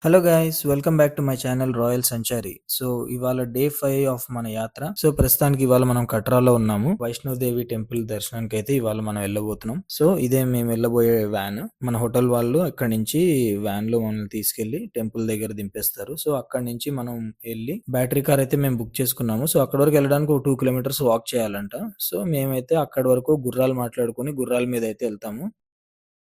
Hello guys, welcome back to my channel royal Sanchari. So ఇవాళ day 5 of మన యాత్ర. So ప్రస్తుతానికి ఇవాళ మనం కట్రాలో ఉన్నాము. వైష్ణోదేవి టెంపుల్ దర్శనానికి అయితే ఇవాళ మనం వెళ్ళబోతున్నాం. సో ఇదే మేము వెళ్ళబోయే వ్యాన్. మన హోటల్ వాళ్ళు అక్కడి నుంచి వ్యాన్ లో మనల్ని తీసుకెళ్లి టెంపుల్ దగ్గర దింపేస్తారు. సో అక్కడి నుంచి మనం వెళ్ళి బ్యాటరీ కార్ అయితే మేము బుక్ చేసుకున్నాము. సో అక్కడ వరకు వెళ్ళడానికి ఒక 2 కిలోమీటర్స్ వాక్ చేయాలంట. సో మేమైతే అక్కడి వరకు గుర్రాలు మాట్లాడుకుని గుర్రాల మీద అయితే వెళ్తాము.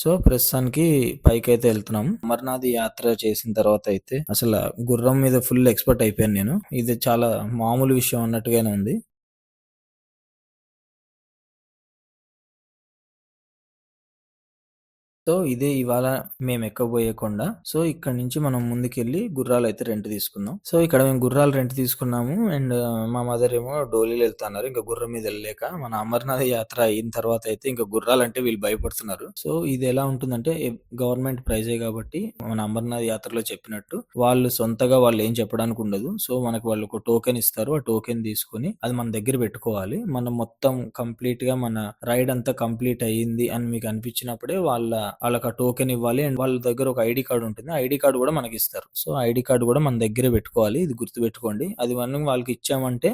సో ప్రస్తుతానికి పైకైతే వెళ్తున్నాం. అమర్నాథ్ యాత్ర చేసిన తర్వాత అయితే అసలు గుర్రం మీద ఫుల్ ఎక్స్‌పర్ట్ అయిపోయాను నేను. ఇది చాలా మామూలు విషయం అన్నట్టుగానే ఉంది. సో ఇదే ఇవాళ మేము ఎక్కబోయే కొండ. సో ఇక్కడ నుంచి మనం ముందుకెళ్ళి గుర్రాలు అయితే రెంట్ తీసుకుందాం. సో ఇక్కడ మేము గుర్రాలు రెంట్ తీసుకున్నాము. అండ్ మా మదర్ ఏమో డోలీలో వెళ్తున్నారు. ఇంకా గుర్రం మీద వెళ్ళలేక మన అమర్నాథ్ యాత్ర అయిన తర్వాత అయితే ఇంకా గుర్రాలంటే వీళ్ళు భయపడుతున్నారు. సో ఇది ఎలా ఉంటుందంటే గవర్నమెంట్ ప్రైజే కాబట్టి మన అమర్నాథ్ యాత్రలో చెప్పినట్టు వాళ్ళు సొంతగా వాళ్ళు ఏం చెప్పడానికి ఉండదు. సో మనకు వాళ్ళు ఒక టోకెన్ ఇస్తారు. ఆ టోకెన్ తీసుకొని అది మన దగ్గర పెట్టుకోవాలి. మనం మొత్తం కంప్లీట్ గా మన రైడ్ అంతా కంప్లీట్ అయ్యింది అని మీకు అనిపించినప్పుడే వాళ్ళకి ఆ టోకెన్ ఇవ్వాలి. అండ్ వాళ్ళ దగ్గర ఒక ఐడి కార్డ్ ఉంటుంది. ఐడి కార్డ్ కూడా మనకి ఇస్తారు. సో ఐడి కార్డ్ కూడా మన దగ్గరే పెట్టుకోవాలి. ఇది గుర్తుపెట్టుకోండి. అది మనం వాళ్ళకి ఇచ్చామంటే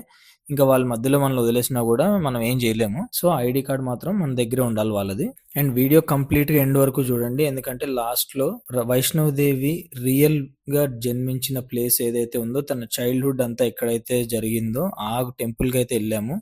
ఇంకా వాళ్ళ మధ్యలో మనల్ని వదిలేసినా కూడా మనం ఏం చేయలేము. సో ఐడి కార్డ్ మాత్రం మన దగ్గరే ఉండాలి వాళ్ళది. అండ్ వీడియో కంప్లీట్ గా ఎండ్ వరకు చూడండి. ఎందుకంటే లాస్ట్ లో వైష్ణవదేవి రియల్ గా జన్మించిన ప్లేస్ ఏదైతే ఉందో, తన చైల్డ్హుడ్ అంతా ఎక్కడైతే జరిగిందో ఆ టెంపుల్ కి అయితే వెళ్ళాము.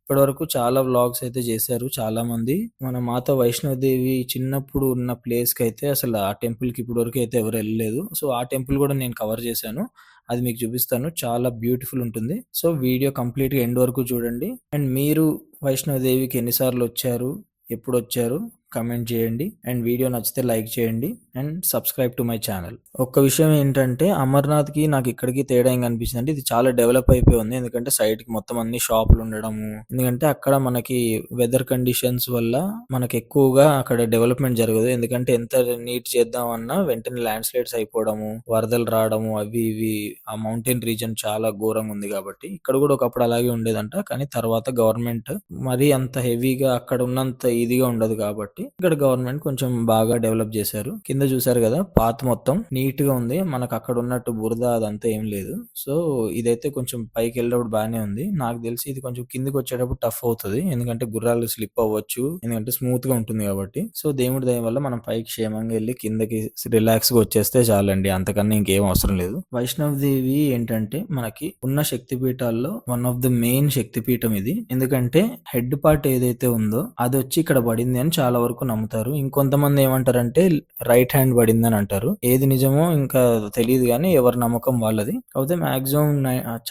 ఇప్పటివరకు చాలా వ్లాగ్స్ అయితే చేశారు చాలా మంది. మన మాత వైష్ణోదేవి చిన్నప్పుడు ఉన్న ప్లేస్ కి అయితే అసలు ఆ టెంపుల్ కి ఇప్పటి వరకు అయితే ఎవరు వెళ్ళలేదు. సో ఆ టెంపుల్ కూడా నేను కవర్ చేశాను. అది మీకు చూపిస్తాను. చాలా బ్యూటిఫుల్ ఉంటుంది. సో వీడియో కంప్లీట్ గా ఎండ్ వరకు చూడండి. అండ్ మీరు వైష్ణోదేవికి ఎన్నిసార్లు వచ్చారు, ఎప్పుడు వచ్చారు కమెంట్ చేయండి. అండ్ వీడియో నచ్చితే లైక్ చేయండి and subscribe to my channel. ఒక్క విషయం ఏంటంటే అమర్నాథ్ కి నాకు ఇక్కడికి తేడా ఏం కనిపించింది అంటే ఇది చాలా డెవలప్ అయిపోయి ఉంది. ఎందుకంటే సైడ్ కి మొత్తం అన్ని షాపులు ఉండడము, ఎందుకంటే అక్కడ మనకి వెదర్ కండిషన్స్ వల్ల మనకి ఎక్కువగా అక్కడ డెవలప్మెంట్ జరగదు. ఎందుకంటే ఎంత నీట్ చేద్దామన్నా వెంటనే ల్యాండ్ స్లైడ్స్ అయిపోవడము, వరదలు రావడము, అవి ఇవి ఆ మౌంటైన్ రీజన్ చాలా ఘోరంగా ఉంది కాబట్టి ఇక్కడ కూడా ఒకప్పుడు అలాగే ఉండేదంట. కానీ తర్వాత గవర్నమెంట్ మరీ అంత హెవీగా అక్కడ ఉన్నంత ఇదిగా ఉండదు కాబట్టి ఇక్కడ గవర్నమెంట్ కొంచెం బాగా డెవలప్ చేశారు. కింద చూసారు కదా, పాత్ మొత్తం నీట్ గా ఉంది. మనకు అక్కడ ఉన్నట్టు బురద అదంతా ఏం లేదు. సో ఇదైతే కొంచెం పైకి వెళ్ళేటప్పుడు బాగానే ఉంది. నాకు తెలిసి ఇది కొంచెం కిందికి వచ్చేటప్పుడు టఫ్ అవుతుంది. ఎందుకంటే గుర్రాలు స్లిప్ అవ్వచ్చు, ఎందుకంటే స్మూత్ గా ఉంటుంది కాబట్టి. సో దేవుడి దయ వల్ల మనం పైకి క్షేమంగా వెళ్ళి కిందకి రిలాక్స్ గా వచ్చేస్తే చాలండి. అంతకన్నా ఇంకేం అవసరం లేదు. వైష్ణవ్ దేవి ఏంటంటే మనకి ఉన్న శక్తి పీఠాల్లో వన్ ఆఫ్ ద మెయిన్ శక్తి పీఠం ఇది. ఎందుకంటే హెడ్ పార్ట్ ఏదైతే ఉందో అది వచ్చి ఇక్కడ పడింది అని చాలా వరకు నమ్ముతారు. ఇంకొంతమంది ఏమంటారంటే రైట్ హ్యాండ్ పడిందని అంటారు. ఏది నిజమో ఇంకా తెలియదు కానీ ఎవరి నమ్మకం వాళ్ళది. కాకపోతే మాక్సిమం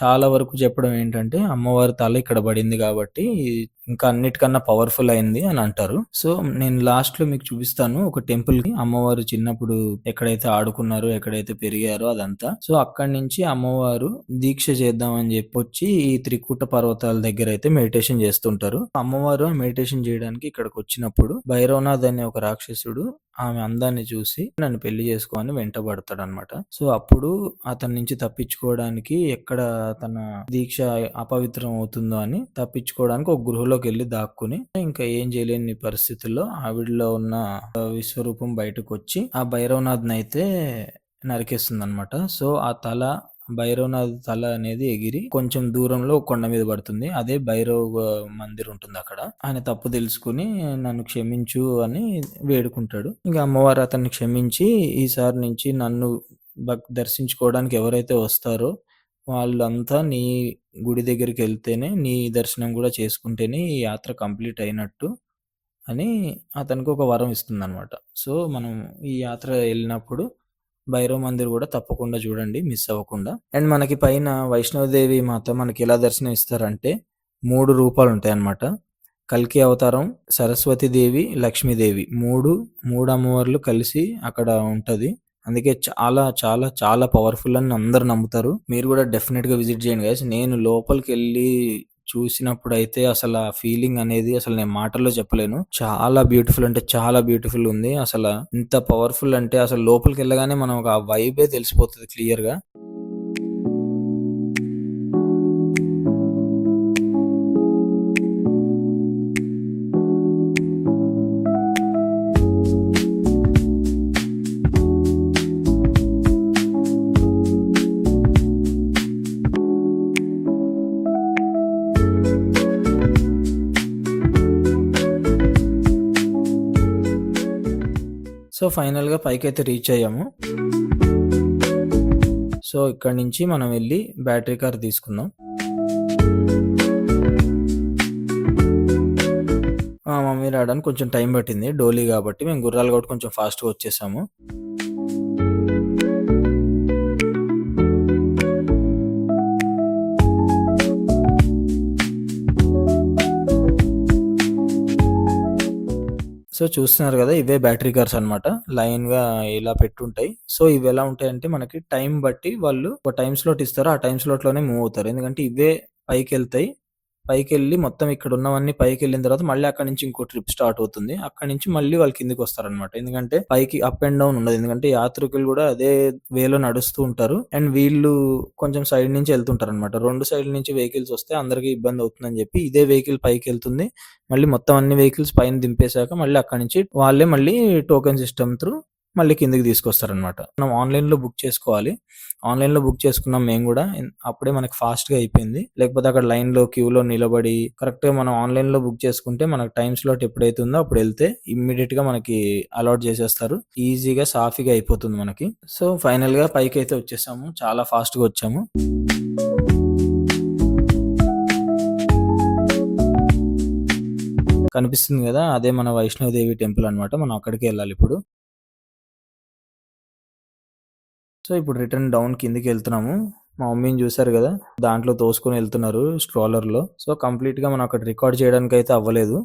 చాలా వరకు చెప్పడం ఏంటంటే అమ్మవారి తల ఇక్కడ పడింది కాబట్టి ఇంకా అన్నిటికన్నా పవర్ఫుల్ అయింది అని అంటారు. సో నేను లాస్ట్ లో మీకు చూపిస్తాను ఒక టెంపుల్ కి అమ్మవారు చిన్నప్పుడు ఎక్కడైతే ఆడుకున్నారో, ఎక్కడైతే పెరిగారో అదంతా. సో అక్కడి నుంచి అమ్మవారు దీక్ష చేద్దాం అని చెప్పి వచ్చి ఈ త్రికూట పర్వతాల దగ్గర అయితే మెడిటేషన్ చేస్తుంటారు. అమ్మవారు మెడిటేషన్ చేయడానికి ఇక్కడికి వచ్చినప్పుడు భైరవనాథ్ అనే ఒక రాక్షసుడు ఆమె అందాన్ని చూసి నన్ను పెళ్లి చేసుకోని వెంటబడతాడు అనమాట. సో అప్పుడు అతని నుంచి తప్పించుకోవడానికి ఎక్కడ తన దీక్ష అపవిత్రం అవుతుందో అని తప్పించుకోవడానికి ఒక గృహలోకి వెళ్ళి దాక్కుని ఇంకా ఏం చేయలేని పరిస్థితుల్లో ఆవిడలో ఉన్న విశ్వరూపం బయటకు వచ్చి ఆ భైరవనాథ్ అయితే నరికేస్తుంది అనమాట. సో ఆ తల భైరవనాథ్ తల అనేది ఎగిరి కొంచెం దూరంలో కొండ మీద పడుతుంది. అదే భైరవ్ మందిర్ ఉంటుంది అక్కడ. ఆయన తప్పు తెలుసుకుని నన్ను క్షమించు అని వేడుకుంటాడు. ఇంకా అమ్మవారు అతన్ని క్షమించి ఈసారి నుంచి నన్ను దర్శించుకోవడానికి ఎవరైతే వస్తారో వాళ్ళంతా నీ గుడి దగ్గరికి వెళ్తేనే, నీ దర్శనం కూడా చేసుకుంటేనే ఈ యాత్ర కంప్లీట్ అయినట్టు అని అతనికి ఒక వరం ఇస్తుందన్నమాట. సో మనం ఈ యాత్ర వెళ్ళినప్పుడు భైరవ్ మందిర్ కూడా తప్పకుండా చూడండి, మిస్ అవ్వకుండా. అండ్ మనకి పైన వైష్ణవదేవి మాత మనకి ఎలా దర్శనం ఇస్తారంటే 3 రూపాలు ఉంటాయన్నమాట. కల్కి అవతారం, సరస్వతి దేవి, లక్ష్మీదేవి, మూడు అమ్మవార్లు కలిసి అక్కడ ఉంటది. అందుకే చాలా చాలా చాలా పవర్ఫుల్ అని అందరు నమ్ముతారు. మీరు కూడా డెఫినెట్ గా విజిట్ చేయండి గైస్. నేను లోపలికి వెళ్ళి చూసినప్పుడైతే అసలు ఆ ఫీలింగ్ అనేది అసలు నేను మాటల్లో చెప్పలేను. చాలా బ్యూటిఫుల్ అంటే చాలా బ్యూటిఫుల్ ఉంది. అసలు ఇంత పవర్ఫుల్ అంటే అసలు లోపలికి వెళ్ళగానే మనం ఆ వైబే తెలిసిపోతుంది క్లియర్ గా. సో ఫైనల్‌గా పైకైతే రీచ్ అయ్యాము. సో ఇక్కడి నుంచి మనం వెళ్లి బ్యాటరీ కార్ తీసుకుందాం. మా మమ్మీ రావడానికి కొంచెం టైం పట్టింది. డోలీ కాబట్టి మేము గుర్రాలు కాబట్టి కొంచెం ఫాస్ట్‌గా వచ్చేసాము. సో చూస్తున్నారు గదా! ఇవే బ్యాటరీ కార్స్ అన్నమాట. లైన్‌గా ఇలా పెట్టుంటాయి. సో ఇవెలా ఉంటాయంటే మనకి టైం బట్టి వాళ్ళు ఒక టైమ్ స్లాట్ ఇస్తారు. ఆ టైమ్ స్లాట్‌లోనే మూవ్ అవుతారు. ఎందుకంటే ఇవే పైకెళ్తాయి. పైకెళ్ళి మొత్తం ఇక్కడున్నవన్నీ పైకెళ్ళిన తర్వాత మళ్ళీ అక్కడి నుంచి ఇంకో ట్రిప్ స్టార్ట్ అవుతుంది. అక్కడి నుంచి మళ్ళీ వాళ్ళు కిందకొస్తారనమాట. ఎందుకంటే పైకి అప్ అండ్ డౌన్ ఉండదు. ఎందుకంటే యాత్రికులు గూడా అదే వేలో నడుస్తూ ఉంటారు. అండ్ వీళ్ళు కొంచెం సైడ్ నుంచి ఎళ్తుంటారనమాట. 2 సైడ్‌ల నుంచి వెహికల్స్ వస్తే అందరికి ఇబ్బందవుతుందని జెప్పి ఇదే వెహికల్ పైకెళ్తుంది. మళ్ళీ మొత్తం అన్ని వెహికల్స్ పైన దింపేసాక మళ్ళీ అక్కడి నుంచి వాళ్ళే మళ్ళీ టోకెన్ సిస్టమ్ త్రూ మళ్ళీ కిందకి తీసుకొస్తారనమాట. మనం ఆన్‌లైన్‌లో బుక్ చేసుకోవాలి. ఆన్‌లైన్‌లో బుక్ చేసుకున్నాం మేము గూడా. అప్పుడే మనకి ఫాస్ట్‌గా అయిపోయింది. లేకపోతే అక్కడ లైన్‌లో, క్యూలో నిలబడి కరెక్ట్‌గా మనం ఆన్‌లైన్‌లో బుక్ చేసుకుంటే మనకు టైమ్ స్లాట్ ఎప్పుడైతే ఉందో అప్పుడెళ్తే ఇమ్మీడియేట్‌గా మనకి అలాట్ చేసేస్తారు. ఈజీగా, సాఫీగా అయిపోతుంది మనకి. సో, ఫైనల్‌గా పైకైతే వచ్చేసాము. చాలా ఫాస్ట్‌గా వచ్చాము. కనిపిస్తుంది గదా! అదే మన వైష్ణోదేవి టెంపుల్ అన్నమాట. మనం అక్కడికే ఎళ్ళాలిప్పుడు. సో, ఇప్పుడు రిటర్న్ డౌన్ కిందకెళ్తున్నాము. మా మమ్మీని చూసారు గదా! దాంట్లో తోసుకొని ఎళ్తున్నారు స్ట్రోలర్‌లో. సో, కంప్లీట్‌గా మనం అక్కడ రికార్డ్ చేయడానికైతే అవ్వలేదు.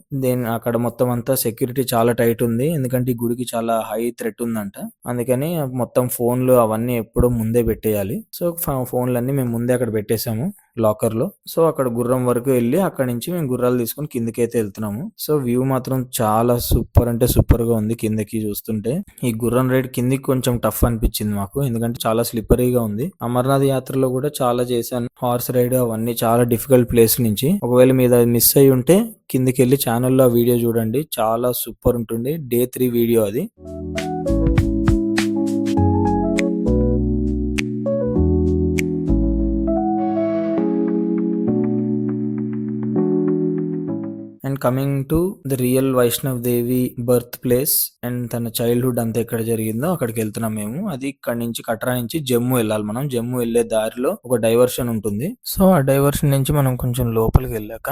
అక్కడ మొత్తం అంతా సెక్యూరిటీ చాలా టైట్ ఉంది. ఎందుకంటే ఈ గుడికి చాలా హై థ్రెట్ ఉందంట. అందుకని మొత్తం ఫోన్‌లు అవన్నీ ఎప్పుడో ముందే పెట్టేయాలి. సో, ఫోన్‌లన్నీ మేము ముందే అక్కడ పెట్టేసాము లాకర్‌లో. సో, అక్కడ గుర్రం వరకు ఎళ్లి అక్కడి నుంచి మేము గుర్రాలు తీసుకొని కిందకైతే ఎళ్తున్నాము. సో, వ్యూ మాత్రం చాలా సూపర్ అంటే సూపర్‌గా ఉంది కిందకి చూస్తుంటే. ఈ గుర్రం రైడ్ కిందకి కొంచెం టఫ్ అనిపించింది మాకు. ఎందుకంటే చాలా స్లిప్పరీగా ఉంది. అమర్నాథ్ యాత్రలో కూడా చాలా చేశాను. హార్స్ రైడ్ అవన్నీ చాలా డిఫికల్ట్ ప్లేస్ నుంచి. ఒకవేళ మీద మిస్ అయ్యి ఉంటే కిందకెళ్ళి ఛానెల్‌లో ఆ వీడియో చూడండి. చాలా సూపర్ ఉంటుంది. డే 3 వీడియో అది. And coming to the real Vaishnav Devi birth place and తన చైల్డ్‌హుడ్ అంతా ఎక్కడ జరిగిందో అక్కడికెళ్తున్నాం మేము. అది ఇక్కడి నుంచి కట్రా నుంచి జమ్మూ ఎళ్ళాలి మనం. జమ్మూ ఎళ్ళే దారిలో ఒక డైవర్షన్ ఉంటుంది. సో, ఆ డైవర్షన్ నుంచి మనం కొంచెం లోపలికెళ్ళాక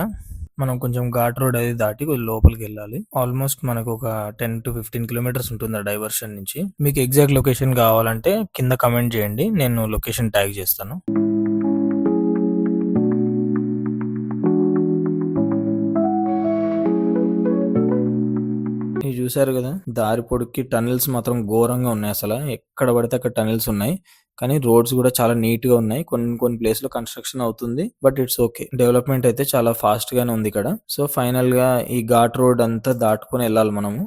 మనం కొంచెం ఘాట్ రోడ్ అది దాటి కొంచెం లోపలికెళ్ళాలి. ఆల్మోస్ట్ మనకు ఒక 10-15 కిలోమీటర్స్ ఉంటుంది ఆ డైవర్షన్ నుంచి. మీకు ఎగ్జాక్ట్ లొకేషన్ కావాలంటే కింద కామెంట్ చేయండి. నేను లొకేషన్ ట్యాగ్ చేస్తాను. ఇవి చూసారు గదా! దారి పొడుక్కి టన్నెల్స్ మాత్రం ఘోరంగా ఉన్నాయసల. ఎక్కడ పడితే అక్కడ టన్నెల్స్ ఉన్నాయి. కానీ రోడ్స్ గూడా చాలా నీట్‌గా ఉన్నాయి. కొన్ని కొన్ని ప్లేస్‌లో కన్‌స్ట్రక్షన్ అవుతుంది. But it's okay. డెవలప్‌మెంట్ అయితే చాలా ఫాస్ట్ గానే ఉందిక్కడ. సో, ఫైనల్‌గా ఈ ఘాట్ రోడ్ అంతా దాటుకొని ఎళ్ళాలి మనము.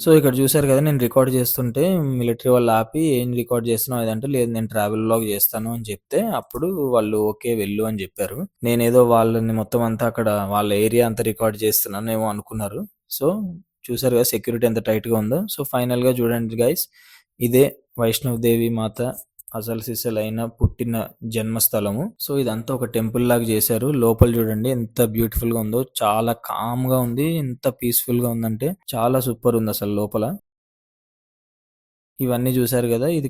సో, ఇక్కడ చూసారు గదా! నేను రికార్డ్ చేస్తుంటే మిలిటరీ వాళ్ళు ఆపి, "ఏం రికార్డ్ చేస్తున్నావు?" అదంటే, "లేదు నేను ట్రావెల్ వ్లాగ్ చేస్తాను" అని చెప్తే, అప్పుడు వాళ్ళు ఓకే వెళ్ళు అని చెప్పారు. నేనేదో వాళ్ళని మొత్తం అంతా అక్కడ వాళ్ళ ఏరియా అంతా రికార్డ్ చేస్తున్నానేమో అనుకున్నారు. సో, చూసారు గదా! సెక్యూరిటీ ఎంత టైట్‌గా ఉందో. సో, ఫైనల్‌గా చూడండి గైస్, ఇదే వైష్ణవ్ దేవి మాత అసలు సిసలైన పుట్టిన జన్మస్థలము. సో, ఇదంతా ఒక టెంపుల్ లాగా చేశారు. లోపల చూడండి ఎంత బ్యూటిఫుల్‌గా ఉందో. చాలా కామ్‌గా ఉంది. ఎంత పీస్‌ఫుల్‌గా ఉందంటే చాలా సూపర్ ఉందసలు లోపల. ఇవన్నీ చూసారు గదా! ఇది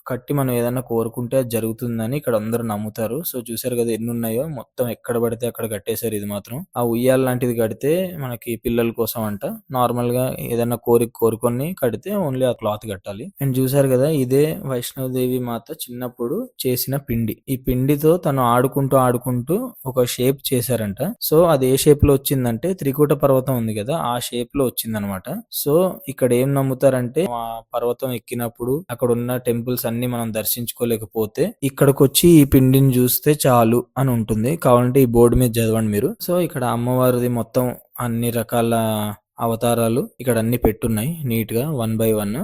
కట్టి మనం ఏదన్నా కోరుకుంటే అది జరుగుతుందని ఇక్కడ అందరూ నమ్ముతారు. సో, చూసారు గదా! ఎన్నున్నాయో మొత్తం ఎక్కడ పడితే అక్కడ కట్టేశారు ఇది మాత్రం. ఆ ఉయ్యాల లాంటిది కడితే మనకి పిల్లల కోసం అంట. నార్మల్‌గా ఏదన్నా కోరిక కోరుకొని కడితే ఓన్లీ ఆ క్లాత్ కట్టాలి. అండ్ చూసారు గదా! ఇదే వైష్ణోదేవి మాత చిన్నప్పుడు చేసిన పిండి. ఈ పిండితో తను ఆడుకుంటూ ఒక షేప్ చేశారంట. సో, అది ఏ షేప్‌లో వచ్చిందంటే త్రికూట పర్వతం ఉంది గదా! ఆ షేప్‌లో వచ్చిందనమాట. సో, ఇక్కడ ఏం నమ్ముతారంటే పర్వతం ఎక్కినప్పుడు అక్కడున్న టెంపుల్స్ అన్ని మనం దర్శించుకోలేకపోతే ఇక్కడికొచ్చి ఈ పిండిని చూస్తే చాలు అని ఉంటుంది. కావాలంటే ఈ బోర్డు మీద చదవండి మీరు. సో ఇక్కడ అమ్మవారిది మొత్తం అన్ని రకాల అవతారాలు ఇక్కడ అన్ని పెట్టున్నాయి నీట్ గా 1 by 1.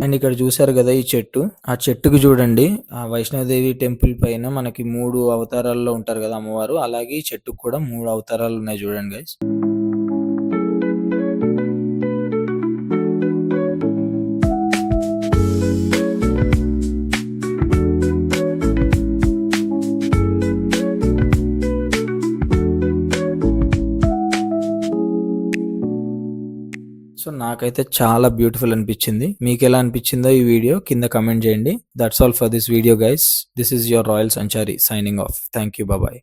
అండ్ ఇక్కడ చూసారు కదా ఈ చెట్టు, ఆ చెట్టుకు చూడండి ఆ వైష్ణవదేవి టెంపుల్ పైన మనకి 3 అవతారాల్లో ఉంటారు కదా అమ్మవారు, అలాగే ఈ చెట్టుకు కూడా 3 అవతారాలు ఉన్నాయి చూడండి గైస్. సో నాకైతే చాలా బ్యూటిఫుల్ అనిపించింది. మీకు ఎలా అనిపించిందో ఈ వీడియో కింద కమెంట్ చేయండి. That's all for this video guys. This is your royal Sanchari signing off. Thank you. Bye.